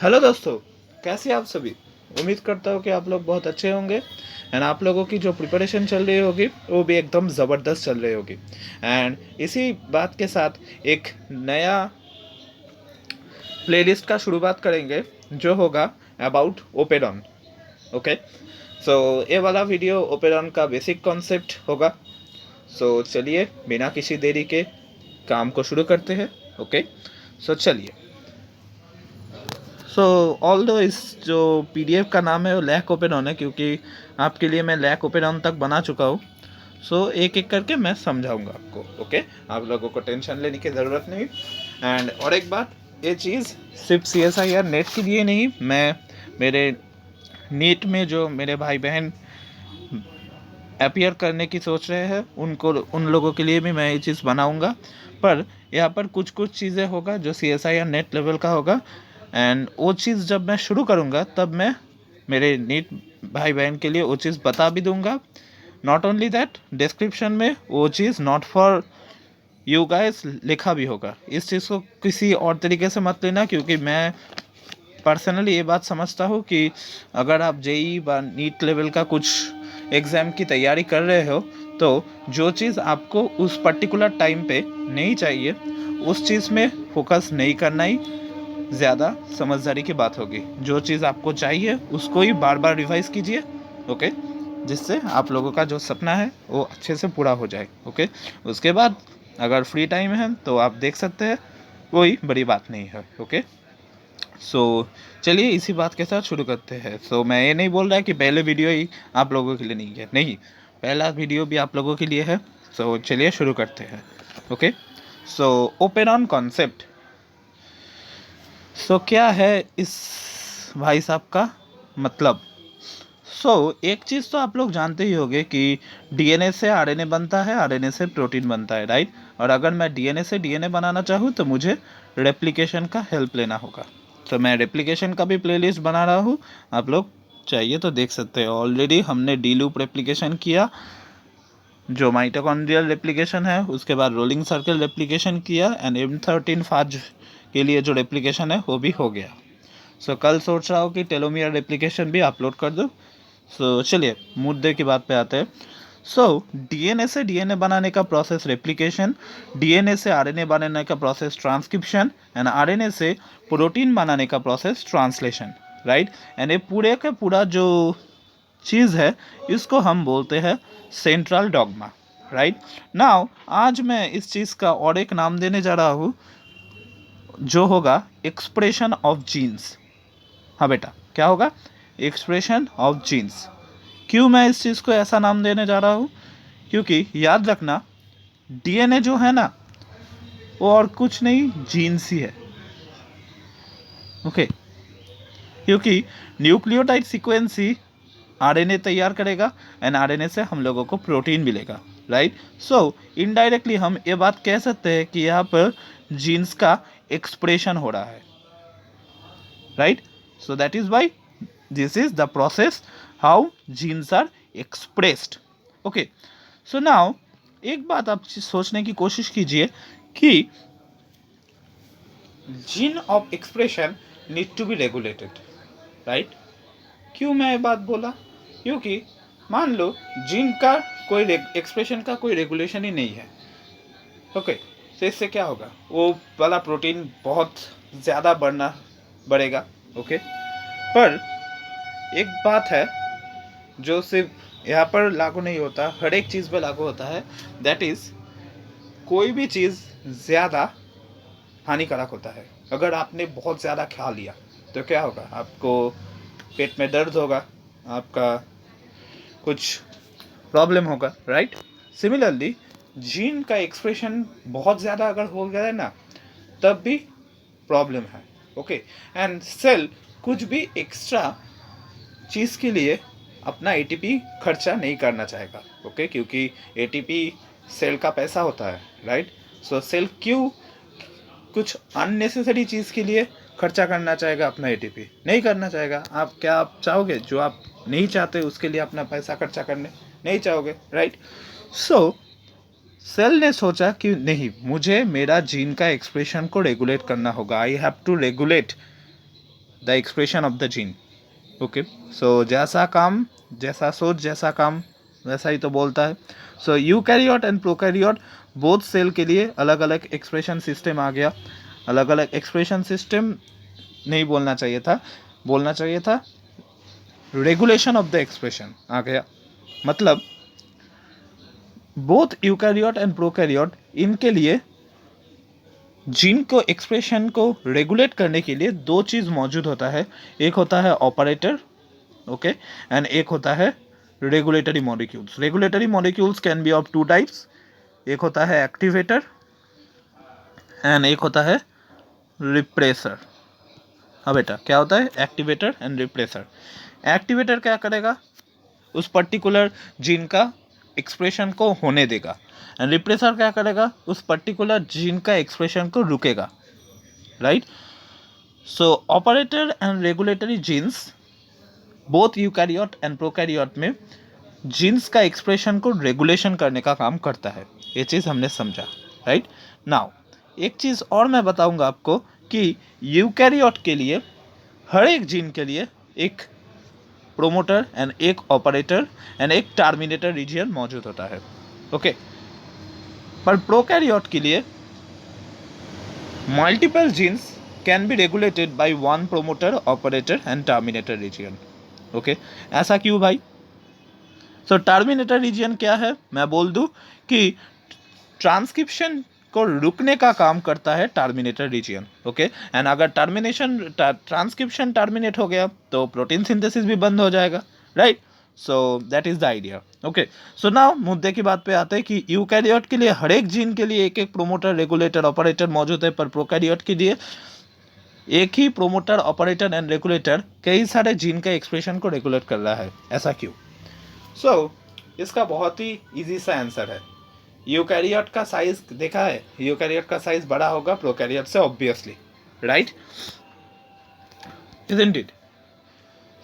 Hello दोस्तों, कैसे हैं आप सभी। उम्मीद करता हूँ कि आप लोग बहुत अच्छे होंगे एंड आप लोगों की जो प्रिपरेशन चल रही होगी वो भी एकदम ज़बरदस्त चल रही होगी। एंड इसी बात के साथ एक नया प्लेलिस्ट का शुरुआत करेंगे जो होगा अबाउट ओपेरॉन। ओके, सो ये वाला वीडियो ओपेरॉन का बेसिक कॉन्सेप्ट होगा। सो चलिए बिना किसी देरी के काम को शुरू करते हैं। ओके, सो चलिए। सो ऑल दो इस जो पीडीएफ का नाम है वो लैक ओपन ऑन है, क्योंकि आपके लिए मैं लैक ओपन ऑन तक बना चुका हूँ। सो एक एक करके मैं समझाऊंगा आपको। ओके, आप लोगों को टेंशन लेने की ज़रूरत नहीं। एंड और एक बात, ये चीज़ सिर्फ CSIR नेट के लिए नहीं, मैं मेरे नीट में जो मेरे भाई बहन अपीयर करने की सोच रहे हैं उन लोगों के लिए भी मैं ये चीज़ बनाऊंगा। पर यहाँ पर कुछ कुछ चीज़ें होगा जो CSIR नेट लेवल का होगा। एंड वो चीज़ जब मैं शुरू करूँगा तब मैं मेरे नीट भाई बहन के लिए वो चीज़ बता भी दूंगा। नॉट ओनली दैट, डिस्क्रिप्शन में वो चीज़ नॉट फॉर यू गाइस लिखा भी होगा। इस चीज़ को किसी और तरीके से मत लेना, क्योंकि मैं पर्सनली ये बात समझता हूँ कि अगर आप जेई व नीट लेवल का कुछ एग्ज़ाम की तैयारी कर रहे हो तो जो चीज़ आपको उस पर्टिकुलर टाइम पे नहीं चाहिए उस चीज़ में फोकस नहीं करना ही ज़्यादा समझदारी की बात होगी। जो चीज़ आपको चाहिए उसको ही बार बार रिवाइज़ कीजिए। ओके, जिससे आप लोगों का जो सपना है वो अच्छे से पूरा हो जाए। ओके, उसके बाद अगर फ्री टाइम है तो आप देख सकते हैं, कोई बड़ी बात नहीं है। ओके, सो चलिए इसी बात के साथ शुरू करते हैं। सो मैं ये नहीं बोल रहा कि पहले वीडियो ही आप लोगों के लिए नहीं है, नहीं, पहला वीडियो भी आप लोगों के लिए है। सो चलिए शुरू करते हैं। Okay, so operon concept. So क्या है इस भाई साहब का मतलब। एक चीज़ तो आप लोग जानते ही होंगे कि डीएनए से आरएनए बनता है, आरएनए से प्रोटीन बनता है, राइट। और अगर मैं डीएनए से डीएनए बनाना चाहूँ तो मुझे रेप्लिकेशन का हेल्प लेना होगा। तो मैं रेप्लिकेशन का भी प्लेलिस्ट बना रहा हूँ, आप लोग चाहिए तो देख सकते हैं। ऑलरेडी हमने डी लूप रेप्लिकेशन किया जो माइटोकॉन्ड्रियल रेप्लिकेशन है, उसके बाद रोलिंग सर्कल रेप्लिकेशन किया एंड M13 फाज के लिए जो रेप्लिकेशन है वो भी हो गया। कल सोच रहा हूँ कि टेलोमियर रेप्लिकेशन भी अपलोड कर दूँ। चलिए मुद्दे की बात पे आते हैं। डीएनए से डीएनए बनाने का प्रोसेस रेप्लिकेशन, डीएनए से आरएनए बनाने का प्रोसेस ट्रांसक्रिप्शन एंड आरएनए से प्रोटीन बनाने का प्रोसेस ट्रांसलेशन, राइट। एंड ये पूरे का पूरा जो चीज़ है इसको हम बोलते हैं सेंट्रल डॉग्मा, राइट। नाउ आज मैं इस चीज़ का और एक नाम देने जा रहा हूँ जो होगा एक्सप्रेशन ऑफ जीन्स। हाँ बेटा, क्या होगा? Expression of genes. क्यों मैं इस चीज़ को ऐसा नाम देने जा रहा हूँ? क्योंकि याद रखना, डीएनए जो है ना वो और कुछ नहीं, जीन्स ही है। ओके, क्योंकि न्यूक्लियोटाइड सीक्वेंस ही आरएनए तैयार करेगा एंड आरएनए से हम लोगों को प्रोटीन मिलेगा, राइट। इनडायरेक्टली हम ये बात कह सकते हैं कि यहाँ पर जीन्स का एक्सप्रेशन हो रहा है, right. That is why this is the process how genes are expressed. Okay, so now एक बात आप सोचने की कोशिश कीजिए कि gene of expression need to be regulated, right. क्यों मैं ये बात बोला? क्योंकि मान लो जीन का कोई एक्सप्रेशन का कोई रेगुलेशन ही नहीं है। ओके, तो इससे क्या होगा? वो वाला प्रोटीन बहुत ज़्यादा बढ़ेगा। ओके, पर एक बात है जो सिर्फ यहाँ पर लागू नहीं होता, हर एक चीज़ पर लागू होता है। दैट इज़, कोई भी चीज़ ज़्यादा हानिकारक होता है। अगर आपने बहुत ज़्यादा खा लिया तो क्या होगा? आपको पेट में दर्द होगा, आपका कुछ प्रॉब्लम होगा, राइट। सिमिलरली जीन का एक्सप्रेशन बहुत ज़्यादा अगर हो गया है ना, तब भी प्रॉब्लम है। ओके, एंड सेल कुछ भी एक्स्ट्रा चीज़ के लिए अपना एटीपी खर्चा नहीं करना चाहेगा। ओके, क्योंकि एटीपी सेल का पैसा होता है, राइट। सेल क्यों कुछ अननेसेसरी चीज़ के लिए खर्चा करना चाहेगा? अपना एटीपी नहीं करना चाहेगा। आप चाहोगे जो आप नहीं चाहते उसके लिए अपना पैसा खर्चा करने नहीं चाहोगे, राइट। सेल ने सोचा कि नहीं, मुझे मेरा जीन का एक्सप्रेशन को रेगुलेट करना होगा। I have to regulate the expression of the gene. Okay, so जैसा काम, जैसा सोच, जैसा काम, वैसा ही तो बोलता है। So eukaryote and prokaryote both cell के लिए अलग अलग एक्सप्रेशन सिस्टम आ गया। अलग अलग एक्सप्रेशन सिस्टम नहीं बोलना चाहिए था, बोलना चाहिए था रेगुलेशन ऑफ द एक्सप्रेशन आ गया। मतलब बोथ यूकैरियोट एंड प्रोकैरियोट, इनके लिए जीन को एक्सप्रेशन को रेगुलेट करने के लिए दो चीज़ मौजूद होता है। एक होता है ऑपरेटर, ओके, एंड एक होता है regulatory molecules. Regulatory molecules can be of two types, एक होता है एक्टिवेटर एंड एक होता है रिप्रेसर। हाँ बेटा, क्या होता है एक्टिवेटर एंड रिप्रेसर? एक्टिवेटर क्या करेगा? उस पर्टिकुलर जीन का एक्सप्रेशन को होने देगा, एंड रिप्रेसर क्या करेगा? उस पर्टिकुलर जीन का एक्सप्रेशन को रुकेगा, right? So operator and regulatory genes both eukaryote and prokaryote में जीन्स का एक्सप्रेशन को रेगुलेशन करने का काम करता है। ये चीज़ हमने समझा, राइट? नाउ एक चीज़ और मैं बताऊंगा आपको कि यूकैरियोट के लिए हर एक जीन के लिए एक प्रोमोटर एंड एक ऑपरेटर एंड एक टर्मिनेटर रीजन मौजूद होता है, ओके। पर प्रोकैरियोट के लिए multiple genes can be regulated by one promoter, operator and terminator region, okay. ऐसा क्यों भाई? सो टर्मिनेटर रीजन क्या है? मैं बोल दूं कि ट्रांसक्रिप्शन को रुकने का काम करता है टर्मिनेटर रीजन, ओके। एंड अगर ट्रांसक्रिप्शन टर्मिनेट हो गया तो प्रोटीन सिंथेसिस भी बंद हो जाएगा, right? So that is the idea, okay. So now मुद्दे की बात पे आते हैं कि यूकैरियोट के लिए हर एक जीन के लिए एक एक प्रोमोटर, रेगुलेटर, ऑपरेटर मौजूद है, पर प्रोकैरियोट के लिए एक ही प्रोमोटर, ऑपरेटर एंड रेगुलेटर कई सारे जीन के एक्सप्रेशन को रेगुलेट कर रहा है। ऐसा क्यों? सो इसका बहुत ही इजी सा आंसर है। यूकैरियोट का साइज देखा है, यूकैरियोट का साइज बड़ा होगा प्रोकैरियोट से, obviously, right? Isn't it?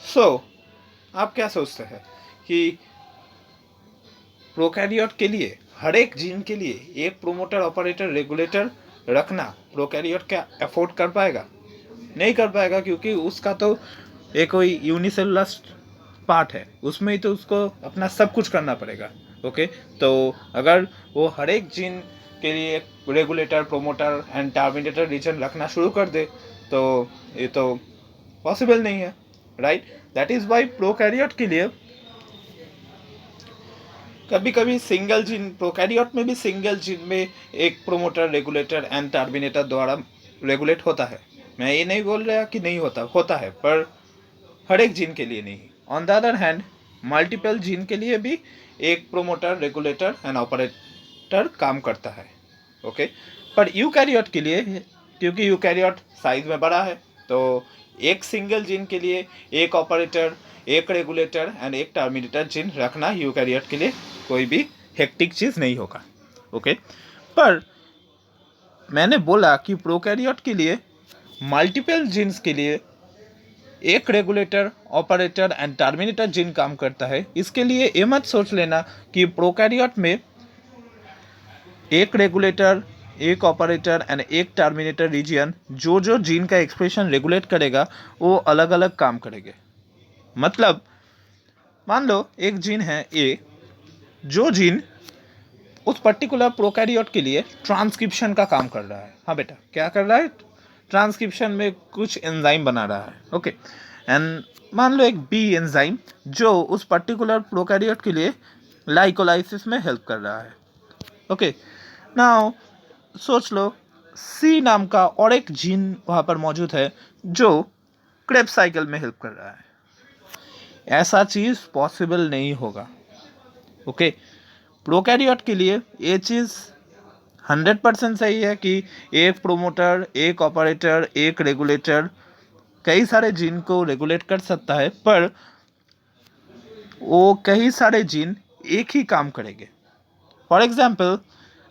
So आप क्या सोचते हैं कि प्रोकैरियोट के लिए हर एक जीन के लिए एक प्रोमोटर, ऑपरेटर, रेगुलेटर रखना प्रोकैरियोट क्या अफोर्ड कर पाएगा? नहीं कर पाएगा, क्योंकि उसका तो एक कोई यूनिसेलुलर पार्ट है, उसमें ही तो उसको अपना सब कुछ करना पड़ेगा, ओके। तो अगर वो हर एक जीन के लिए regulator, promoter and terminator region रखना शुरू कर दे तो ये तो पॉसिबल नहीं है, right? That is why prokaryote के लिए कभी कभी सिंगल जीन, प्रोकैरियोट में भी सिंगल जीन में एक प्रोमोटर, रेगुलेटर एंड टर्मिनेटर द्वारा रेगुलेट होता है। मैं ये नहीं बोल रहा कि नहीं होता, होता है, पर हर एक जीन के लिए नहीं। On the other hand multiple gene के लिए भी एक प्रोमोटर, रेगुलेटर एंड ऑपरेटर काम करता है, ओके। पर यूकैरियोट के लिए, क्योंकि यूकैरियोट साइज में बड़ा है, तो एक सिंगल जीन के लिए एक ऑपरेटर, एक रेगुलेटर एंड एक टर्मिनेटर जीन रखना यूकैरियोट के लिए कोई भी हेक्टिक चीज़ नहीं होगा, ओके। पर मैंने बोला कि प्रोकैरियोट के लिए मल्टीपल जीन्स के लिए एक regulator, operator and terminator gene काम करता है। इसके लिए ये मत सोच लेना कि प्रोकैरियोट में एक रेगुलेटर, एक ऑपरेटर एंड एक टर्मिनेटर रीजन जो जो जीन का एक्सप्रेशन रेगुलेट करेगा वो अलग अलग काम करेंगे। मतलब मान लो एक जीन है ए, जो जीन उस पर्टिकुलर प्रोकैरियोट के लिए ट्रांसक्रिप्शन का काम कर रहा है। हाँ बेटा, क्या कर रहा है? ट्रांसक्रिप्शन में कुछ एंजाइम बना रहा है, ओके। एंड मान लो एक बी एंजाइम जो उस पर्टिकुलर प्रोकैरियोट के लिए लाइकोलाइसिस में हेल्प कर रहा है, ओके। नाउ सोच लो सी नाम का और एक जीन वहाँ पर मौजूद है जो क्रेब्स साइकिल में हेल्प कर रहा है। ऐसा चीज़ पॉसिबल नहीं होगा, ओके। प्रोकैरियोट के लिए ये चीज़ 100% सही है कि एक प्रोमोटर, एक ऑपरेटर, एक रेगुलेटर कई सारे जीन को रेगुलेट कर सकता है, पर वो कई सारे जीन एक ही काम करेंगे। फॉर एग्जाम्पल,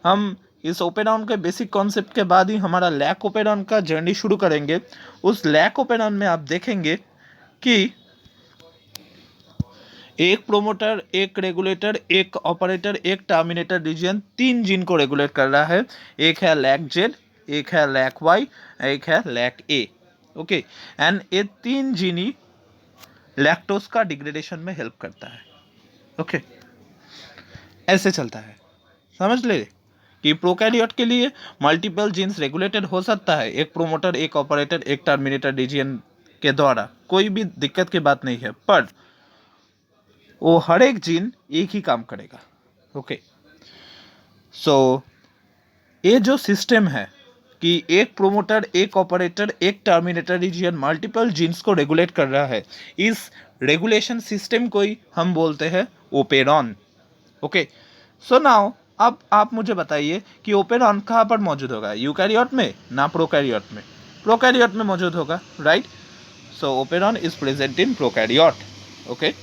हम इस ओपेरॉन के बेसिक कॉन्सेप्ट के बाद ही हमारा लैक ओपेरॉन का जर्नी शुरू करेंगे। उस लैक ओपेरॉन में आप देखेंगे कि एक प्रोमोटर, एक रेगुलेटर, एक ऑपरेटर, एक टर्मिनेटर रीजन 3 जीन को रेगुलेट कर रहा है। एक है लैक जेड, एक है लैक वाई, एक है लैक ए, ओके, एंड ये 3 जीन ही लैक्टोज का डिग्रेडेशन में हेल्प करता है। ओके, ऐसे चलता है, समझ ले कि प्रोकैरियोट के लिए मल्टीपल जीन्स रेगुलेटेड हो सकता है, एक प्रोमोटर, एक ऑपरेटर, एक टर्मिनेटर रीजन के द्वारा, कोई भी दिक्कत की बात नहीं है, पर वो हर एक जीन एक ही काम करेगा। ओके, सो ये जो सिस्टम है कि एक प्रोमोटर, एक ऑपरेटर, एक टर्मिनेटर रीजन मल्टीपल जीन्स को रेगुलेट कर रहा है, इस रेगुलेशन सिस्टम को ही हम बोलते हैं ओपेरॉन। ओके, सो नाउ अब आप मुझे बताइए कि ओपेरॉन कहाँ पर मौजूद होगा, यूकैरियोट में ना प्रोकैरियोट में? प्रोकैरियोट में मौजूद होगा, right? So operon is present in prokaryote. Okay,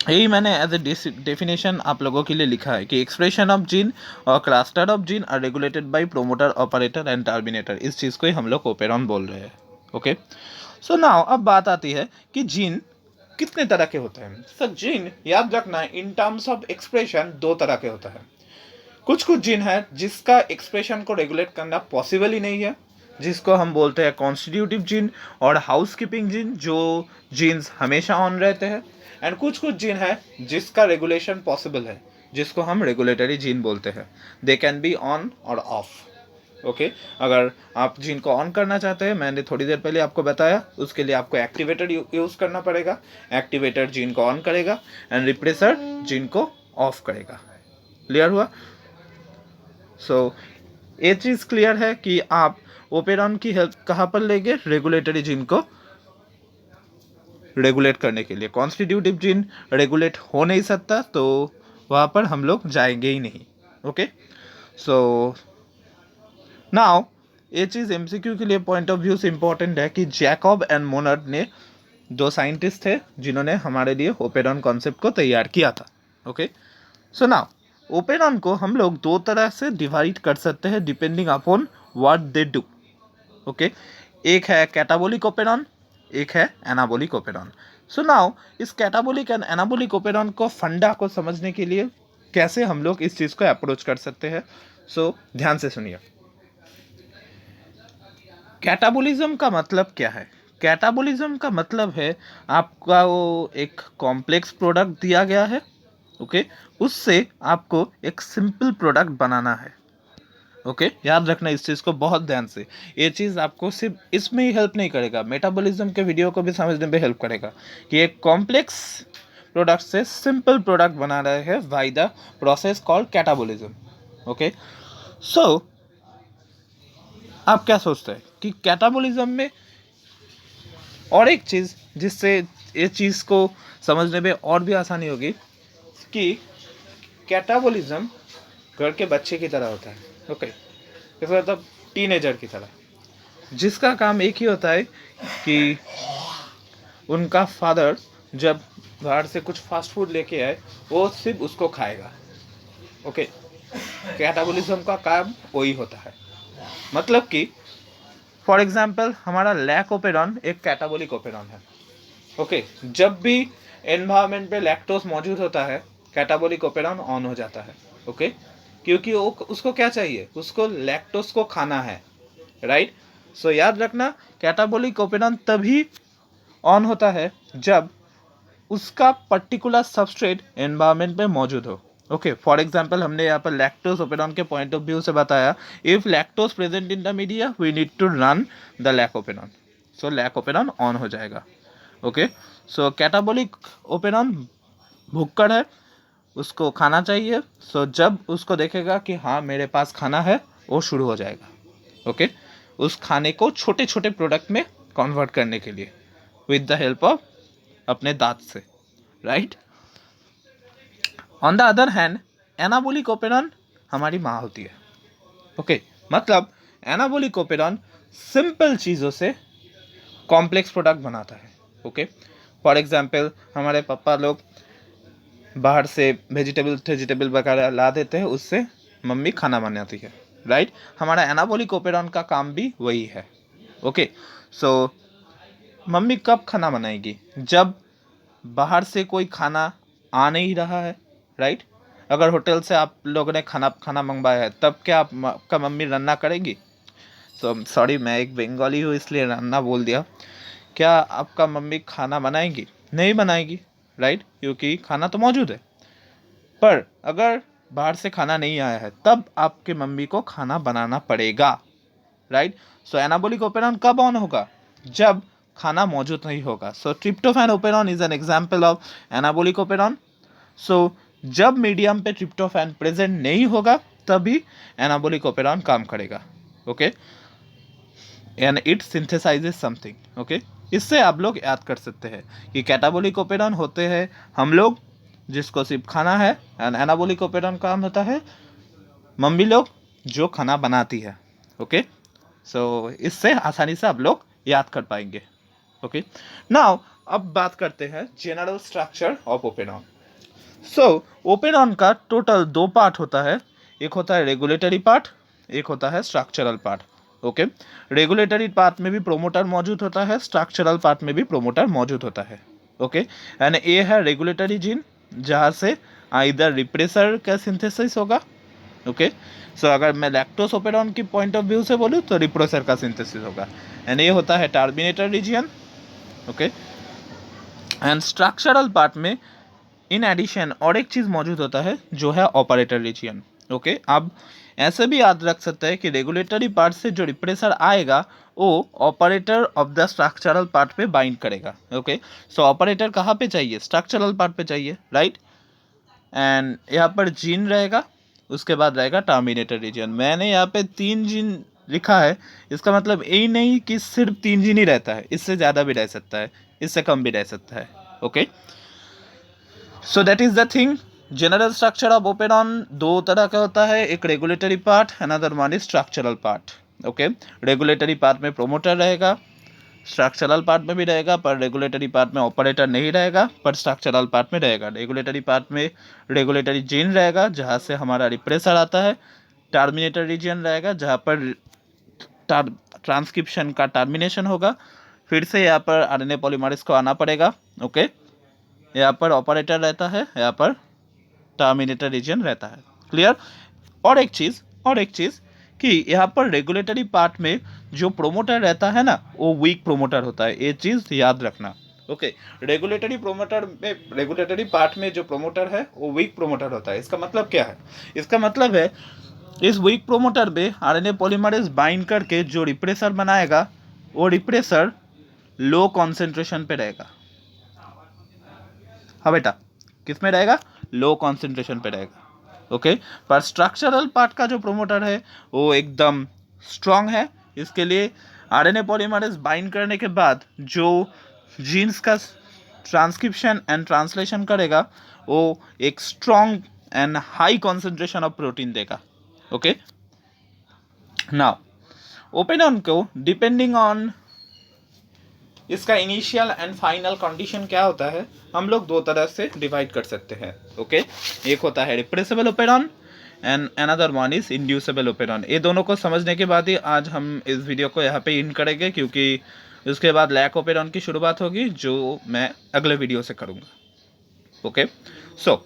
यही मैंने एज ए डेफिनेशन आप लोगों के लिए लिखा है कि एक्सप्रेशन ऑफ जीन और cluster of gene are regulated by promoter, operator and terminator. इस चीज़ को ही हम लोग ओपेरॉन बोल रहे हैं। ओके, सो नाउ अब बात आती है कि जीन कितने तरह के होते हैं। सर जीन याद रखना है इन टर्म्स ऑफ एक्सप्रेशन 2 तरह के होता है। कुछ जीन है जिसका एक्सप्रेशन को रेगुलेट करना पॉसिबल ही नहीं है, जिसको हम बोलते हैं कॉन्स्टिट्यूटिव जीन और हाउसकीपिंग जीन, जो जीन्स हमेशा ऑन रहते हैं। एंड कुछ जीन है जिसका रेगुलेशन पॉसिबल है, जिसको हम रेगुलेटरी जीन बोलते हैं। दे कैन बी ऑन और ऑफ। ओके, अगर आप जीन को ऑन करना चाहते हैं, मैंने थोड़ी देर पहले आपको बताया, उसके लिए आपको एक्टिवेटर यूज़ करना पड़ेगा। एक्टिवेटर जीन को ऑन करेगा एंड रिप्रेसर जीन को ऑफ करेगा। क्लियर हुआ? सो ये चीज़ क्लियर है कि आप ओपेरॉन की हेल्प कहाँ पर लेंगे, रेगुलेटरी जीन को रेगुलेट करने के लिए। कॉन्स्टिट्यूटिव जीन रेगुलेट हो नहीं सकता, तो वहाँ पर हम लोग जाएंगे ही नहीं। ओके, सो नाउ ये चीज़ एमसीक्यू के लिए पॉइंट ऑफ व्यू से इम्पोर्टेंट है कि जैकब एंड मोनर्ड ने 2 साइंटिस्ट थे जिन्होंने हमारे लिए ओपेरॉन कॉन्सेप्ट को तैयार किया था। ओके, सो नाउ ओपेरॉन को हम लोग 2 तरह से डिवाइड कर सकते हैं depending upon what they do. Okay, एक है कैटाबोलिक ओपेरॉन, एक है एनाबोलिक ओपेरॉन। सो नाउ इस कैटाबोलिक एंड एनाबोलिक ओपेरॉन को फंडा को समझने के लिए कैसे हम लोग इस चीज़ को अप्रोच कर सकते हैं, सो ध्यान से सुनिए। कैटाबोलिज्म का मतलब क्या है? कैटाबोलिज्म का मतलब है आपका वो एक कॉम्प्लेक्स प्रोडक्ट दिया गया है, ओके, उससे आपको एक सिंपल प्रोडक्ट बनाना है। ओके, याद रखना इस चीज़ को बहुत ध्यान से। ये चीज़ आपको सिर्फ इसमें ही हेल्प नहीं करेगा, मेटाबॉलिज्म के वीडियो को भी समझने में हेल्प करेगा कि एक कॉम्प्लेक्स प्रोडक्ट से सिंपल प्रोडक्ट बना रहे हैं by the process called catabolism. Okay, so आप क्या सोचते हैं कि कैटाबोलिज्म में और एक चीज़ जिससे ये चीज़ को समझने में और भी आसानी होगी कि कैटाबोलिज्म घर के बच्चे की तरह होता है। ओके, मतलब टीनेजर की तरह, जिसका काम एक ही होता है कि उनका फादर जब बाहर से कुछ फास्ट फूड लेके आए, वो सिर्फ उसको खाएगा। ओके, कैटाबोलिज्म का काम वही होता है। मतलब कि फॉर एग्जांपल हमारा लैक ओपेरॉन एक कैटाबोलिक ओपेरॉन है। ओके, जब भी एनवायरनमेंट पे लैक्टोज मौजूद होता है, कैटाबोलिक ओपेरॉन ऑन हो जाता है। ओके, क्योंकि वो उसको क्या चाहिए, उसको लैक्टोज को खाना है, राइट? सो याद रखना कैटाबोलिक ओपेरॉन तभी ऑन होता है जब उसका पर्टिकुलर सबस्ट्रेट एनवायरनमेंट में मौजूद हो। ओके, फॉर एग्जांपल हमने यहाँ पर लैक्टोज ओपेरॉन के पॉइंट ऑफ व्यू से बताया, if lactose present in the media we need to run the lac operon, so lac operon on हो जाएगा। ओके, सो कैटाबोलिक ओपेरॉन भुक्कड़ है, उसको खाना चाहिए, सो जब उसको देखेगा कि हाँ मेरे पास खाना है, वो शुरू हो जाएगा। ओके, उस खाने को छोटे छोटे प्रोडक्ट में कन्वर्ट करने के लिए विद द हेल्प ऑफ अपने दांत से, right? On the other hand anabolic operon हमारी माँ होती है। ओके, मतलब एनाबोलिक ओपेरॉन सिंपल चीज़ों से कॉम्प्लेक्स प्रोडक्ट बनाता है। ओके, फॉर एग्जांपल हमारे पापा लोग बाहर से वेजिटेबल वगैरह ला देते हैं, उससे मम्मी खाना बनाती है, राइट? हमारा एनाबोलिक ओपेरॉन का काम भी वही है। ओके, सो मम्मी कब खाना बनाएगी? जब बाहर से कोई खाना आ नहीं रहा है, राइट? अगर होटल से आप लोगों ने खाना मंगवाया है, तब क्या आपका मम्मी रन्ना करेगी? सो सॉरी, मैं एक बंगाली हूँ इसलिए रन्ना बोल दिया। क्या आपका मम्मी खाना बनाएगी? नहीं बनाएगी, राइट, क्योंकि खाना तो मौजूद है। पर अगर बाहर से खाना नहीं आया है तब आपके मम्मी को खाना बनाना पड़ेगा, राइट। सो एनाबॉलिक ओपेरॉन कब ऑन होगा? जब खाना मौजूद नहीं होगा। So tryptophan operon is an example of anabolic operon. So जब मीडियम पे ट्रिप्टोफैन प्रेजेंट नहीं होगा तभी एनाबॉलिक ओपेरॉन काम करेगा, okay, and it synthesises something, okay. इससे आप लोग याद कर सकते हैं कि कैटाबॉलिक ओपेरॉन होते हैं हम लोग जिसको सिर्फ खाना है, एंड एनाबॉलिक ओपेरॉन काम होता है मम्मी लोग जो खाना बनाती है, ओके। सो इससे आसानी से आप लोग याद कर पाएंगे, ओके। नाउ अब बात करते हैं general structure of operon. So operon का टोटल 2 पार्ट होता है, एक होता है रेगुलेटरी पार्ट, एक होता है structural part, okay. Regulatory part में भी प्रोमोटर मौजूद होता है, स्ट्रक्चरल पार्ट में भी प्रोमोटर मौजूद होता है, ओके। एंड ये है रेगुलेटरी जीन जहाँ से इधर रिप्रेसर का सिंथेसिस होगा, ओके। सो अगर मैं लैक्टोस ओपेरॉन की पॉइंट ऑफ व्यू से बोलूँ तो रिप्रेसर का सिंथेसिस होगा, एंड ये होता है terminator region, okay. And structural part में इन एडिशन और एक चीज़ मौजूद होता है जो है ऑपरेटर रीजियन, ओके। अब ऐसे भी याद रख सकते हैं कि रेगुलेटरी पार्ट से जो रिप्रेसर आएगा वो operator of the structural part पे बाइंड करेगा, ओके। सो ऑपरेटर कहाँ पे चाहिए? स्ट्रक्चरल पार्ट पे चाहिए, राइट। एंड यहाँ पर जीन रहेगा, उसके बाद रहेगा टर्मिनेटर रीजन। मैंने यहाँ पे 3 जीन लिखा है, इसका मतलब यही नहीं कि सिर्फ 3 जीन ही रहता है, इससे ज़्यादा भी रह सकता है, इससे कम भी रह सकता है, okay. So that is the thing. General structure of operon 2 तरह का होता है, एक regulatory part, another one is structural part, okay. Regulatory part में प्रोमोटर रहेगा, स्ट्रक्चरल पार्ट में भी रहेगा, पर रेगुलेटरी पार्ट में ऑपरेटर नहीं रहेगा, पर स्ट्रक्चरल पार्ट में रहेगा। रेगुलेटरी पार्ट में रेगुलेटरी जीन रहेगा जहाँ से हमारा रिप्रेसर आता है, टर्मिनेटर रीजन रहेगा जहाँ पर ट्रांसक्रिप्शन का टर्मिनेशन होगा, फिर से यहाँ पर आरएनए पॉलीमरेज को आना पड़ेगा, ओके। यहाँ पर ऑपरेटर रहता है, यहाँ पर टर्मिनेटर रीजन रहता है, क्लियर। और एक चीज़ कि यहाँ पर रेगुलेटरी पार्ट में जो प्रोमोटर रहता है ना वो वीक प्रोमोटर होता है, ये चीज़ याद रखना, ओके। रेगुलेटरी पार्ट में जो प्रोमोटर है वो वीक प्रोमोटर होता है। इसका मतलब क्या है? इसका मतलब है इस वीक प्रोमोटर में आरएनए पॉलीमरेज बाइंड करके जो रिप्रेसर बनाएगा वो रिप्रेसर लो कॉन्सेंट्रेशन पे रहेगा। हाँ बेटा, किस में रहेगा? लो कॉन्सेंट्रेशन पे रहेगा, ओके। पर स्ट्रक्चरल पार्ट का जो प्रोमोटर है वो एकदम स्ट्रांग है, इसके लिए आरएनए पॉलीमरेज बाइंड करने के बाद जो जीन्स का ट्रांसक्रिप्शन एंड ट्रांसलेशन करेगा वो एक strong and high concentration of protein देगा, ओके। नाउ ओपेरॉन को डिपेंडिंग ऑन इसका इनिशियल एंड फाइनल कंडीशन क्या होता है हम लोग 2 तरह से डिवाइड कर सकते हैं, ओके। एक होता है repressible operon and another one is inducible operon. ये दोनों को समझने के बाद ही आज हम इस वीडियो को यहाँ पे एंड करेंगे, क्योंकि उसके बाद लैक ओपेरॉन की शुरुआत होगी जो मैं अगले वीडियो से करूँगा, ओके। सो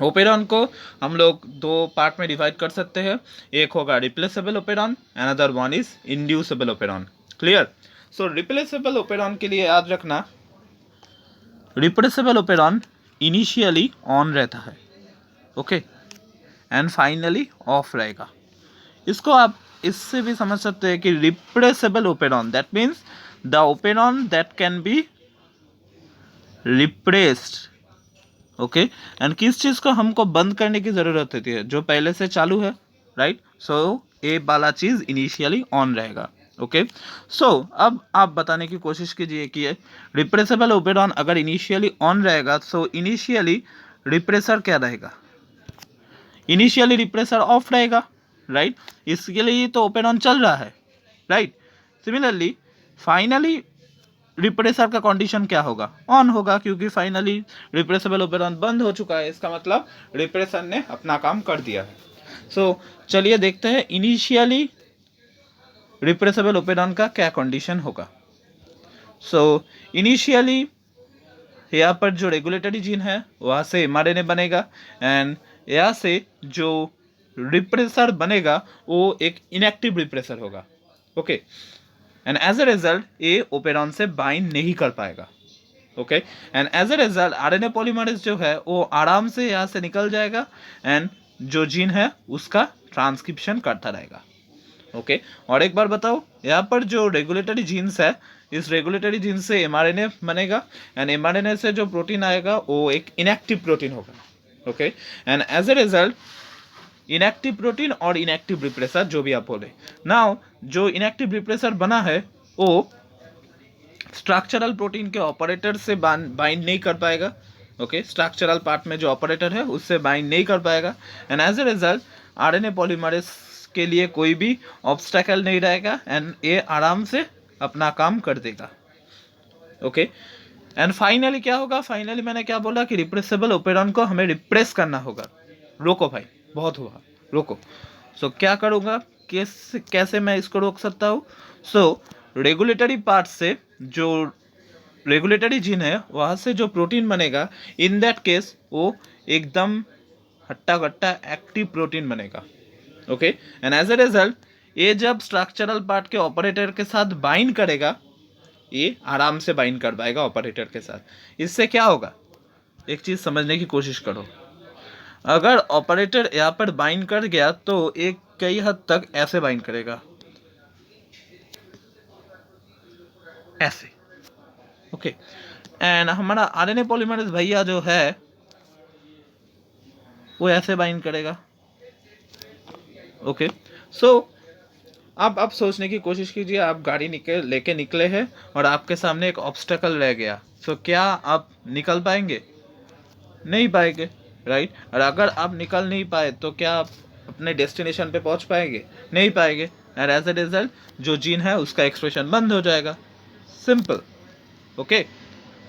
ओपेरॉन को हम लोग 2 पार्ट में डिवाइड कर सकते हैं, एक होगा replaceable operon, another one is inducible operon, clear. So replaceable operon के लिए याद रखना, रिप्लेसेबल ओपेरॉन इनिशियली ऑन रहता है, ओके, एंड फाइनली ऑफ रहेगा। इसको आप इससे भी समझ सकते हैं कि repressible operon that means the operon that can be repressed, okay. And किस चीज़ को हमको बंद करने की ज़रूरत होती है? जो पहले से चालू है, राइट। सो ये वाला चीज़ इनिशियली ऑन रहेगा, ओके। सो अब आप बताने की कोशिश कीजिए कि रिप्रेसेबल ओपेरॉन अगर इनिशियली ऑन रहेगा तो इनिशियली रिप्रेसर क्या रहेगा? इनिशियली रिप्रेसर ऑफ रहेगा, राइट। इसके लिए तो ओपेरॉन चल रहा है, राइट। सिमिलरली फाइनली रिप्रेसर का कंडीशन क्या होगा? ऑन होगा, क्योंकि फाइनली रिप्रेसेबल ओपेरॉन बंद हो चुका है, इसका मतलब रिप्रेसर ने अपना काम कर दिया है। सो चलिए देखते हैं इनिशियली रिप्रेसेबल ओपेरॉन का क्या कंडीशन होगा। सो इनिशियली यहाँ पर जो रेगुलेटरी जीन है वहाँ से एमआरएनए बनेगा, एंड यहाँ से जो रिप्रेसर बनेगा वो एक इनएक्टिव रिप्रेसर होगा, okay. And as a result ये ओपेरॉन से बाइंड नहीं कर पाएगा, okay. And as a result RNA polymerase जो है वो आराम से यहाँ से निकल जाएगा एंड जो जीन है उसका ट्रांसक्रिप्शन करता रहेगा, ओके। और एक बार बताओ, यहाँ पर जो रेगुलेटरी जीन्स है, इस रेगुलेटरी जीन से एमआरएनए बनेगा एंड एमआरएनए से जो प्रोटीन आएगा वो एक इनएक्टिव प्रोटीन होगा, okay. And as a result inactive protein और इनएक्टिव रिप्रेसर जो भी आप बोले, नाउ जो इनएक्टिव रिप्रेसर बना है वो स्ट्रक्चरल प्रोटीन के ऑपरेटर से बाइंड नहीं कर पाएगा, ओके। स्ट्रक्चरल पार्ट में जो ऑपरेटर है उससे बाइंड नहीं कर पाएगा and as a result RNA polymerase के लिए कोई भी ऑब्स्टेकल नहीं रहेगा एंड ये आराम से अपना काम कर देगा, ओके। एंड फाइनली क्या होगा, फाइनली मैंने क्या बोला कि रिप्रेसेबल ओपेरॉन को हमें रिप्रेस करना होगा। रोको भाई, बहुत हुआ, रोको। सो क्या करूँगा, कैसे मैं इसको रोक सकता हूँ? सो रेगुलेटरी पार्ट से जो रेगुलेटरी जीन है वहाँ से जो प्रोटीन बनेगा, इन दैट केस वो एकदम हट्टा कट्टा एक्टिव प्रोटीन बनेगा, okay. And as a result ये जब स्ट्रक्चरल पार्ट के ऑपरेटर के साथ बाइंड करेगा, ये आराम से बाइंड कर पाएगा ऑपरेटर के साथ। इससे क्या होगा, एक चीज़ समझने की कोशिश करो। अगर ऑपरेटर यहाँ पर बाइंड कर गया तो एक कई हद तक ऐसे बाइंड करेगा, ऐसे, ओके। एंड हमारा आरएनए पॉलीमरेज भैया जो है वो ऐसे बाइंड करेगा, ओके। सो अब आप सोचने की कोशिश कीजिए, आप गाड़ी लेके निकले हैं और आपके सामने एक ऑब्स्टेकल रह गया, सो क्या आप निकल पाएंगे? नहीं पाएंगे, राइट। और अगर आप निकल नहीं पाए तो क्या आप अपने डेस्टिनेशन पे पहुंच पाएंगे? नहीं पाएंगे एंड एज अ रिजल्ट जो जीन है उसका एक्सप्रेशन बंद हो जाएगा, सिंपल, ओके।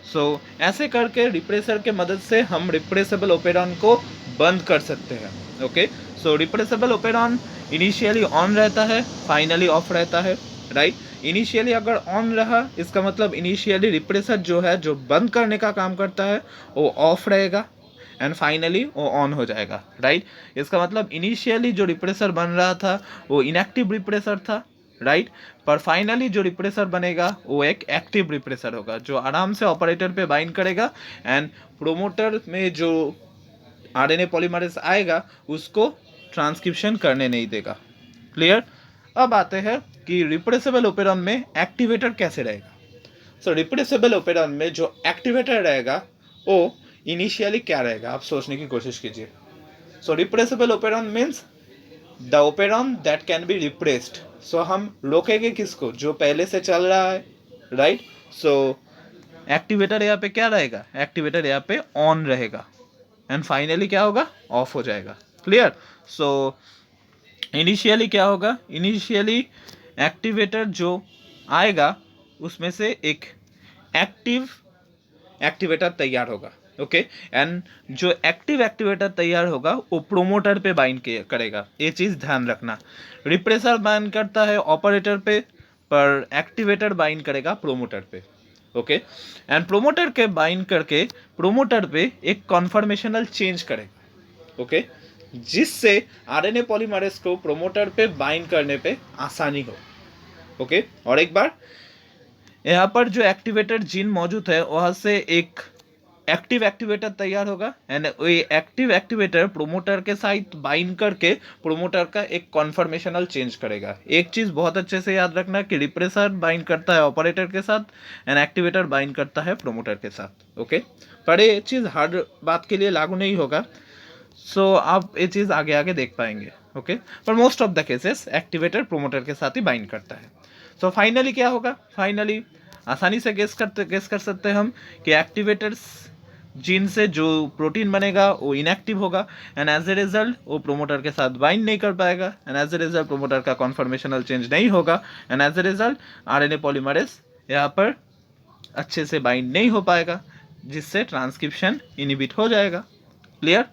सो ऐसे करके रिप्रेसर के मदद से हम रिप्रेसेबल ओपेरॉन को बंद कर सकते हैं, okay. So repressible operon initially on रहता है, फाइनली ऑफ रहता है, राइट। इनिशियली अगर ऑन रहा इसका मतलब इनिशियली रिप्रेसर जो है, जो बंद करने का काम करता है, वो ऑफ रहेगा एंड फाइनली वो ऑन हो जाएगा, राइट। इसका मतलब इनिशियली जो रिप्रेसर बन रहा था वो इनएक्टिव रिप्रेसर था, राइट। पर फाइनली जो रिप्रेसर बनेगा वो एक एक्टिव रिप्रेसर होगा जो आराम से ऑपरेटर पे बाइंड करेगा एंड प्रोमोटर में जो आरएनए पॉलीमरेज आएगा उसको ट्रांसक्रिप्शन करने नहीं देगा, क्लियर। अब आते हैं कि रिप्रेसेबल ओपेरॉन में एक्टिवेटर कैसे रहेगा। सो रिप्रेसेबल ओपेरॉन में जो एक्टिवेटर रहेगा वो इनिशियली क्या रहेगा, आप सोचने की कोशिश कीजिए। So repressible operon means the operon that can be repressed. So हम रोकेंगे किसको, जो पहले से चल रहा है, राइट। सो एक्टिवेटर यहाँ पे क्या रहेगा, एक्टिवेटर यहाँ पे ऑन रहेगा एंड फाइनली क्या होगा, ऑफ हो जाएगा, क्लियर। सो इनिशियली क्या होगा, इनिशियली एक्टिवेटर जो आएगा उसमें से एक एक्टिवेटर तैयार होगा, ओके। एंड जो एक्टिव एक्टिवेटर तैयार होगा वो प्रोमोटर पे बाइंड करेगा, ये चीज़ ध्यान रखना। रिप्रेसर बाइंड करता है ऑपरेटर पे, पर एक्टिवेटर बाइंड करेगा प्रोमोटर पे, ओके। एंड प्रोमोटर के बाइंड करके प्रोमोटर पे एक कॉन्फर्मेशनल चेंज करेगा, ओके, जिससे आरएनए पॉलीमरेज को प्रोमोटर पे बाइंड करने पे आसानी हो, ओके। और एक बार यहाँ पर जो एक्टिवेटर जीन मौजूद है वहाँ से एक एक्टिव एक्टिवेटर तैयार होगा एंड ये एक्टिव एक्टिवेटर प्रोमोटर के साथ बाइंड करके प्रोमोटर का एक कॉन्फर्मेशनल चेंज करेगा। एक चीज़ बहुत अच्छे से याद रखना कि रिप्रेसर बाइंड करता है ऑपरेटर के साथ एंड एक्टिवेटर बाइंड करता है प्रोमोटर के साथ, ओके। पर ये चीज़ हर बात के लिए लागू नहीं होगा, सो आप ये चीज़ आगे आगे देख पाएंगे, ओके। पर most of the cases activator promoter के साथ ही बाइंड करता है। सो फाइनली क्या होगा, फाइनली आसानी से गेस कर सकते हैं हम कि एक्टिवेटर्स जीन से जो प्रोटीन बनेगा वो इनएक्टिव होगा एंड एज ए रिजल्ट वो प्रोमोटर के साथ बाइंड नहीं कर पाएगा and as a result promoter का कॉन्फर्मेशनल चेंज नहीं होगा and as a result RNA polymerase यहाँ पर अच्छे से बाइंड नहीं हो पाएगा, जिससे ट्रांसक्रिप्शन इनहिबिट हो जाएगा, क्लियर।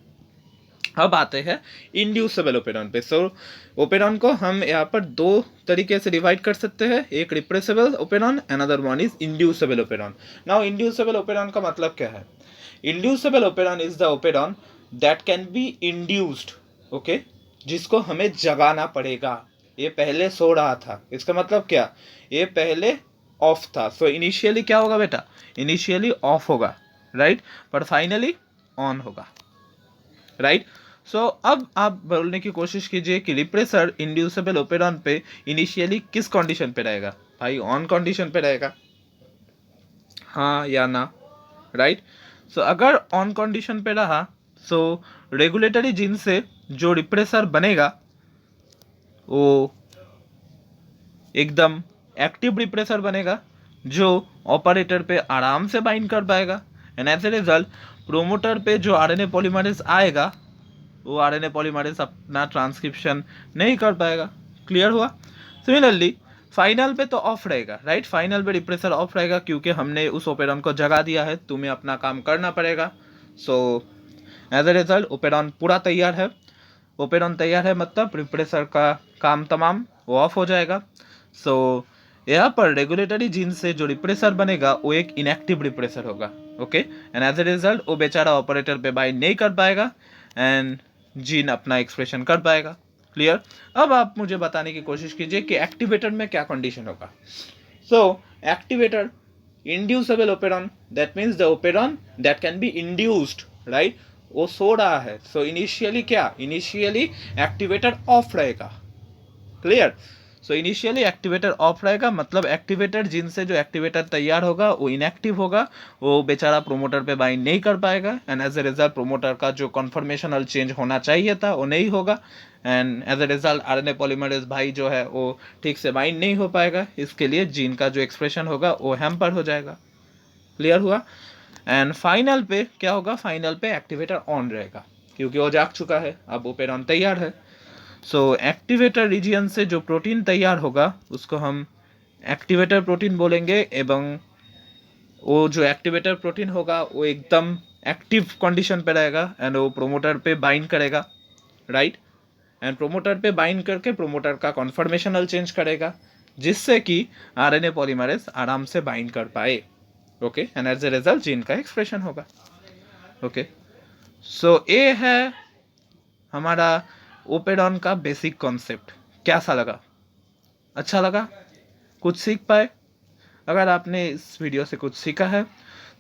अब आते हैं इंड्यूसेबल ओपेरॉन पे। सो ओपेरॉन को हम यहाँ पर दो तरीके से डिवाइड कर सकते हैं, एक repressible operon, another one is inducible operon. Now inducible operon का मतलब क्या है? Inducible operon is the operon that can be induced, okay, जिसको हमें जगाना पड़ेगा। ये पहले सो रहा था, इसका मतलब क्या, ये पहले ऑफ था। सो इनिशियली क्या होगा बेटा, इनिशियली ऑफ होगा, राइट, पर फाइनली ऑन होगा, राइट। सो अब आप बोलने की कोशिश कीजिए कि रिप्रेसर इंड्यूसेबल ओपेरॉन पे इनिशियली किस कंडीशन पे रहेगा। भाई ऑन कंडीशन पे रहेगा, हाँ या ना, राइट। सो अगर ऑन कंडीशन पे रहा, सो रेगुलेटरी जीन से जो रिप्रेसर बनेगा वो एकदम एक्टिव रिप्रेसर बनेगा, जो ऑपरेटर पे आराम से बाइंड कर पाएगा। And as a result promoter पे जो आरएनए पॉलीमरेज आएगा, वो आरएनए पॉलीमरेज अपना ट्रांसक्रिप्शन नहीं कर पाएगा। क्लियर हुआ। सिमिलरली फाइनल पे तो ऑफ रहेगा, राइट, फाइनल पे रिप्रेसर ऑफ रहेगा, क्योंकि हमने उस ओपेरॉन को जगा दिया है, तुम्हें अपना काम करना पड़ेगा। So as a result operon पूरा तैयार है। ओपेरॉन तैयार है मतलब रिप्रेसर का काम तमाम वो ऑफ हो जाएगा। सो यहाँ पर रेगुलेटरी जीन से जो रिप्रेसर बनेगा वो एक इनएक्टिव रिप्रेसर होगा, okay. And as a result वो बेचारा ऑपरेटर पे बाइंड नहीं कर पाएगा एंड जीन अपना एक्सप्रेशन कर पाएगा। क्लियर। अब आप मुझे बताने की कोशिश कीजिए कि एक्टिवेटर में क्या कंडीशन होगा। So activator inducible operon, that means the operon that can be induced, right, वो सो रहा है। सो इनिशियली क्या, इनिशियली एक्टिवेटर ऑफ रहेगा। Clear. So initially activator off रहेगा, मतलब एक्टिवेटर जिनसे जो एक्टिवेटर तैयार होगा वो इनएक्टिव होगा, वो बेचारा प्रोमोटर पे बाइंड नहीं कर पाएगा। And as a result promoter का जो कन्फर्मेशनल चेंज होना चाहिए था वो नहीं होगा। And as a result RNA polymerase भाई जो है वो ठीक से बाइंड नहीं हो पाएगा, इसके लिए जीन का जो एक्सप्रेशन होगा वो हैम्पर हो जाएगा। क्लियर हुआ। एंड फाइनल पे क्या होगा, फाइनल पे एक्टिवेटर ऑन रहेगा, क्योंकि वो जाग चुका है, अब ओपेरॉन तैयार है। सो एक्टिवेटर रीजियन से जो प्रोटीन तैयार होगा उसको हम एक्टिवेटर प्रोटीन बोलेंगे, एवं वो जो एक्टिवेटर प्रोटीन होगा वो एकदम एक्टिव कंडीशन पे रहेगा एंड वो प्रोमोटर पे बाइंड करेगा, राइट। एंड प्रोमोटर पे बाइंड करके प्रोमोटर का कन्फर्मेशनल चेंज करेगा, जिससे कि आरएनए पॉलीमरेज आराम से बाइंड कर पाए, okay. And as a result gene का एक्सप्रेशन होगा, ओके। सो ये है हमारा ओपेरॉन का बेसिक कॉन्सेप्ट। कैसा लगा, अच्छा लगा, कुछ सीख पाए? अगर आपने इस वीडियो से कुछ सीखा है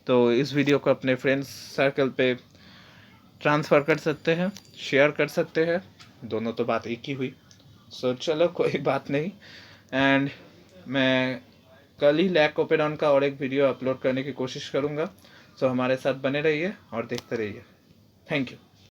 तो इस वीडियो को अपने फ्रेंड्स सर्कल पे ट्रांसफ़र कर सकते हैं, शेयर कर सकते हैं, दोनों तो बात एक ही हुई। सो चलो कोई बात नहीं। एंड मैं कल ही लैक ओपेरॉन का और एक वीडियो अपलोड करने की कोशिश करूँगा। सो हमारे साथ बने रहिए और देखते रहिए। Thank you.